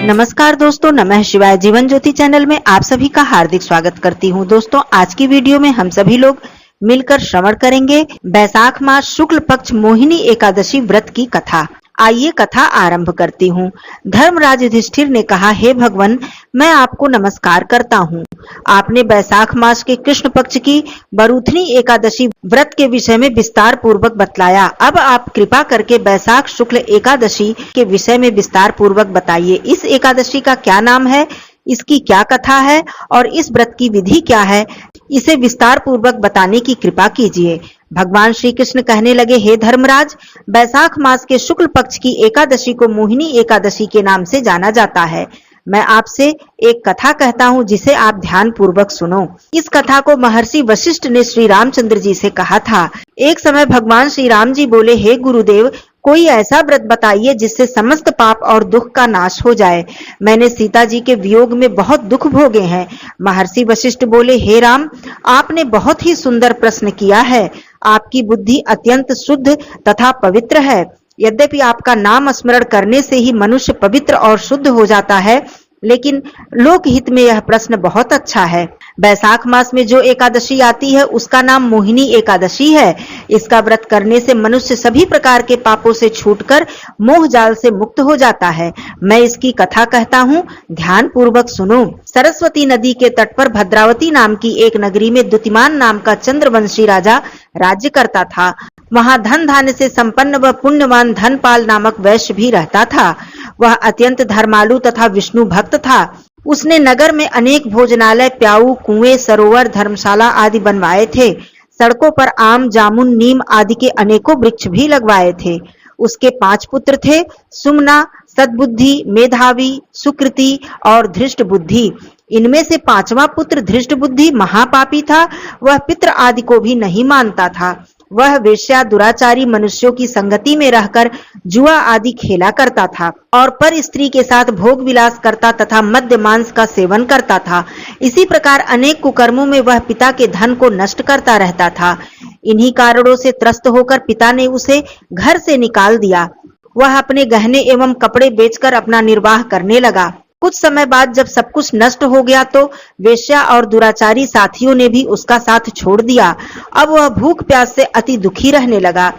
नमस्कार दोस्तों, नमः शिवाय। जीवन ज्योति चैनल में आप सभी का हार्दिक स्वागत करती हूँ। दोस्तों, आज की वीडियो में हम सभी लोग मिलकर श्रवण करेंगे बैसाख मास शुक्ल पक्ष मोहिनी एकादशी व्रत की कथा। आइए कथा आरंभ करती हूँ। धर्मराज युधिष्ठिर ने कहा, हे भगवान, मैं आपको नमस्कार करता हूँ। आपने बैसाख मास के कृष्ण पक्ष की बरूथनी एकादशी व्रत के विषय में विस्तार पूर्वक बतलाया। अब आप कृपा करके बैसाख शुक्ल एकादशी के विषय में विस्तार पूर्वक बताइए। इस एकादशी का क्या नाम है, इसकी क्या कथा है और इस व्रत की विधि क्या है, इसे विस्तार पूर्वक बताने की कृपा कीजिए। भगवान श्री कृष्ण कहने लगे, हे धर्मराज, बैसाख मास के शुक्ल पक्ष की एकादशी को मोहिनी एकादशी के नाम से जाना जाता है। मैं आपसे एक कथा कहता हूँ, जिसे आप ध्यान पूर्वक सुनो। इस कथा को महर्षि वशिष्ठ ने श्री रामचंद्र जी से कहा था। एक समय भगवान श्री राम जी बोले, हे गुरुदेव, कोई ऐसा व्रत बताइए जिससे समस्त पाप और दुख का नाश हो जाए। मैंने सीता जी के वियोग में बहुत दुख भोगे हैं। महर्षि वशिष्ठ बोले, हे राम, आपने बहुत ही सुंदर प्रश्न किया है। आपकी बुद्धि अत्यंत शुद्ध तथा पवित्र है। यद्यपि आपका नाम स्मरण करने से ही मनुष्य पवित्र और शुद्ध हो जाता है, लेकिन लोकहित में यह प्रश्न बहुत अच्छा है। बैसाख मास में जो एकादशी आती है उसका नाम मोहिनी एकादशी है। इसका व्रत करने से मनुष्य सभी प्रकार के पापों से छूटकर मोह जाल से मुक्त हो जाता है। मैं इसकी कथा कहता हूँ, ध्यान पूर्वक सुनो। सरस्वती नदी के तट पर भद्रावती नाम की एक नगरी में दुतिमान नाम का चंद्रवंशी राजा राज्य करता था। वहां धन धान्य से संपन्न व पुण्यवान धनपाल नामक वैश्य भी रहता था। वह अत्यंत धर्मालु तथा विष्णु भक्त था। उसने नगर में अनेक भोजनालय, प्याऊ, कुएं, सरोवर, धर्मशाला आदि बनवाए थे। सड़कों पर आम, जामुन, नीम आदि के अनेकों वृक्ष भी लगवाए थे। उसके 5 पुत्र थे, सुमना, सद्बुद्धि, मेधावी, सुकृति और धृष्ट बुद्धि। इनमें से 5वां पुत्र धृष्ट बुद्धि महापापी था। वह पितृ आदि को भी नहीं मानता था। वह वेश्या, दुराचारी मनुष्यों की संगति में रहकर जुआ आदि खेला करता था और पर स्त्री के साथ भोग विलास करता तथा मद्य मांस का सेवन करता था। इसी प्रकार अनेक कुकर्मों में वह पिता के धन को नष्ट करता रहता था। इन्हीं कारणों से त्रस्त होकर पिता ने उसे घर से निकाल दिया। वह अपने गहने एवं कपड़े बेचकर अपना निर्वाह करने लगा। कुछ समय बाद जब सब कुछ नष्ट हो गया तो वेश्या और दुराचारी साथियों ने भी उसका साथ छोड़ दिया। अब वह भूख प्यास से अति दुखी रहने लगा।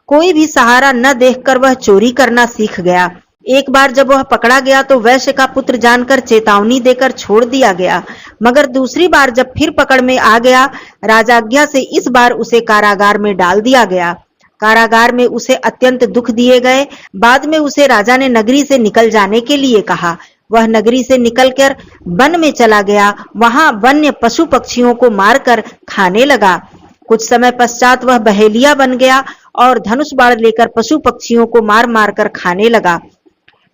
कोई भी सहारा न देखकर वह चोरी करना सीख गया। एक बार जब वह पकड़ा गया तो वैश्य का पुत्र जानकर चेतावनी देकर छोड़ दिया गया, मगर दूसरी बार जब फिर पकड़ में आ गया, राजाज्ञा से इस बार उसे कारागार में डाल दिया गया। कारागार में उसे अत्यंत दुख दिए गए। बाद में उसे राजा ने नगरी से निकल जाने के लिए कहा। वह नगरी से निकलकर वन में चला गया। वहां वन्य पशु पक्षियों को मारकर खाने लगा। कुछ समय पश्चात वह बहेलिया बन गया और धनुष बाण लेकर पशु पक्षियों को मार मार कर खाने लगा।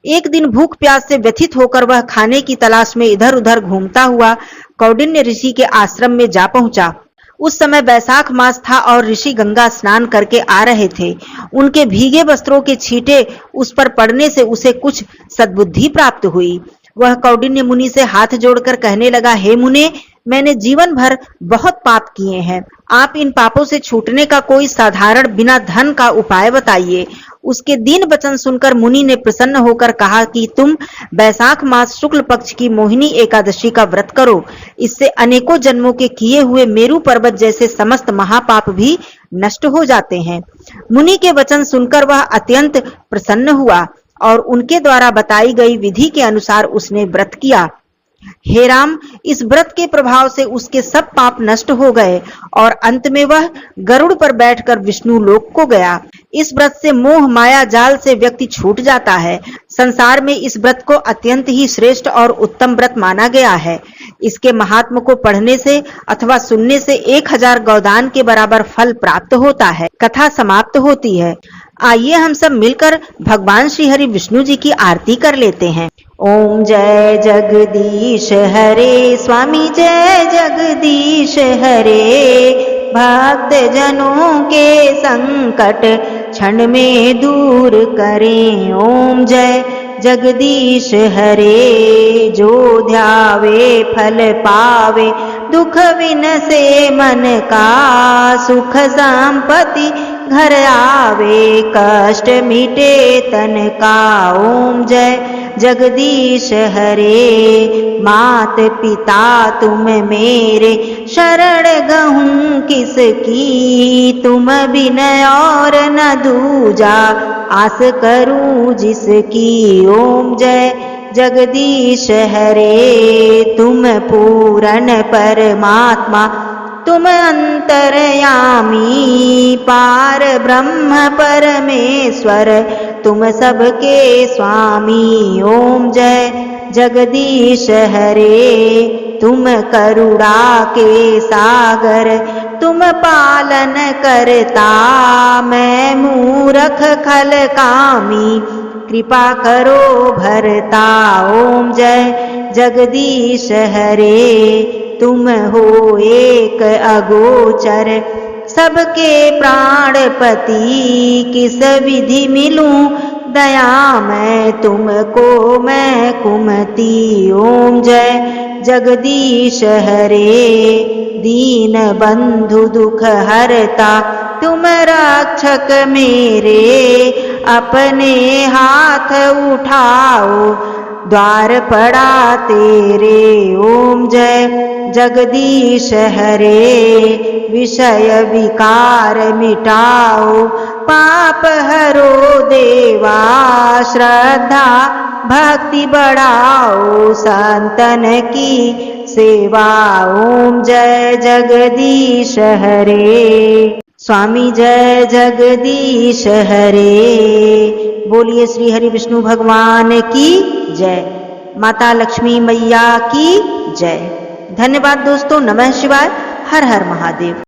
एक दिन भूख प्यास से व्यथित होकर वह खाने की तलाश में इधर उधर घूमता हुआ कौंडिन्य ऋषि के आश्रम में जा पहुंचा। उस समय बैसाख मास था और ऋषि गंगा स्नान करके आ रहे थे। उनके भीगे वस्त्रों के छींटे उस पर पड़ने से उसे कुछ सद्बुद्धि प्राप्त हुई। वह कौंडिन्य मुनि से हाथ जोड़कर कहने लगा, हे मुने, मैंने जीवन भर बहुत पाप किए हैं। आप इन पापों से छूटने का कोई साधारण बिना धन का उपाय बताइए। उसके दीन वचन सुनकर मुनि ने प्रसन्न होकर कहा कि तुम बैसाख मास शुक्ल पक्ष की मोहिनी एकादशी का व्रत करो। इससे अनेकों जन्मों के किए हुए मेरू पर्वत जैसे समस्त महापाप भी नष्ट हो जाते हैं। मुनि के वचन सुनकर वह अत्यंत प्रसन्न हुआ और उनके द्वारा बताई गई विधि के अनुसार उसने व्रत किया। हे राम, इस व्रत के प्रभाव से उसके सब पाप नष्ट हो गए और अंत में वह गरुड़ पर बैठकर विष्णु लोक को गया। इस व्रत से मोह माया जाल से व्यक्ति छूट जाता है। संसार में इस व्रत को अत्यंत ही श्रेष्ठ और उत्तम व्रत माना गया है। इसके महात्म को पढ़ने से अथवा सुनने से 1000 गौदान के बराबर फल प्राप्त होता है। कथा समाप्त होती है। आइए हम सब मिलकर भगवान श्री हरि विष्णु जी की आरती कर लेते हैं। ओम जय जगदीश हरे स्वामी, जय जगदीश हरे। भक्त जनों के संकट क्षण में दूर करें। ओम जय जगदीश हरे। जो ध्यावे फल पावे, दुख विनसे मन का। सुख संपत्ति घर आवे, कष्ट मिटे तन का। ओम जय जगदीश हरे। मात पिता तुम मेरे शरण गहूँ किसकी, तुम बिन और न दूजा आस करूं जिसकी। ओम जय जगदीश हरे। तुम पूर्ण परमात्मा तुम अंतर्यामी, पार ब्रह्म परमेश्वर तुम सबके स्वामी। ओम जय जगदीश हरे। तुम करुणा के सागर तुम पालन करता, मैं मूरख खल कामी कृपा करो भरता। ओम जय जगदीश हरे। तुम हो एक अगोचर सबके प्राणपति, किस विधि मिलूं दया मैं तुमको मैं कुमति। ओम जय जगदीश हरे। दीन बंधु दुख हरता तुम रक्षक मेरे, अपने हाथ उठाओ द्वार पड़ा तेरे। ओम जय जगदीश हरे। विषय विकार मिटाओ पाप हरो देवा, श्रद्धा भक्ति बढ़ाओ संतन की सेवा। ओम जय जगदीश हरे। स्वामी जय जगदीश हरे। बोलिए श्री हरि विष्णु भगवान की जय। माता लक्ष्मी मैया की जय। धन्यवाद दोस्तों। नमः शिवाय। हर हर महादेव।